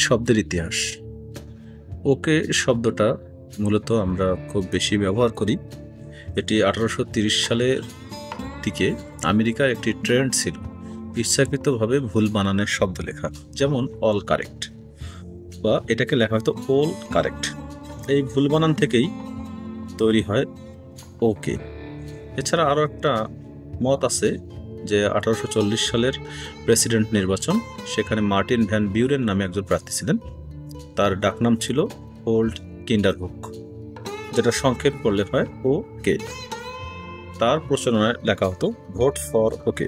শব্দের ইতিহাস। ওকে শব্দটা মূলত আমরা খুব বেশি ব্যবহার করি। এটি 1830 সালের দিকে আমেরিকার একটি ট্রেন্ড ছিল ইচ্ছাকৃতভাবে ভুল বানানের শব্দ লেখা, যেমন অল কারেক্ট, বা এটাকে লেখা হয়তো ওল কারেক্ট। এই ভুল বানান থেকেই তৈরি হয় ওকে। এছাড়া আরও একটা মত আছে যে 1840 সালের প্রেসিডেন্ট নির্বাচন, সেখানে মার্টিন ভ্যান বিউরেন নামে একজন প্রার্থী ছিলেন। তার ডাকনাম ছিল ওল্ড কিন্ডারহুক, যেটা সংক্ষেপ করলে হয় ও কে। তার প্রচারণায় লেখা হতো ভোট ফর ওকে।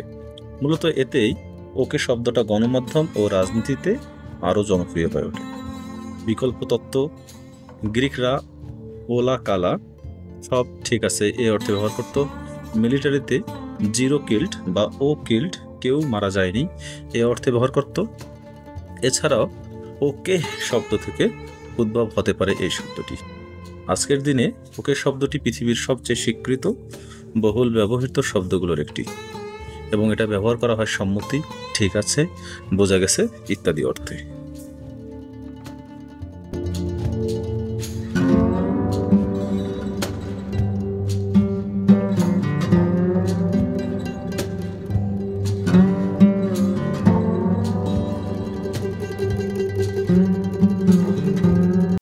মূলত এতেই ওকে শব্দটা গণমাধ্যম ও রাজনীতিতে আরও জনপ্রিয় হয়ে ওঠে। বিকল্প তত্ত্ব, গ্রিকরা ওলা কালা সব ঠিক আছে এ অর্থে ব্যবহার করত। মিলিটারিতে জিরো কিল্ড বা ও কিল্ড, কেউ মারা যায়নি, এ অর্থে ব্যবহার করত। এছাড়াও ওকে শব্দ থেকে উদ্ভব হতে পারে এই শব্দটি। আজকের দিনে ওকে শব্দটি পৃথিবীর সবচেয়ে স্বীকৃত বহুল ব্যবহৃত শব্দগুলোর একটি, এবং এটা ব্যবহার করা হয় সম্মতি, ঠিক আছে, বোঝা গেছে ইত্যাদি অর্থে।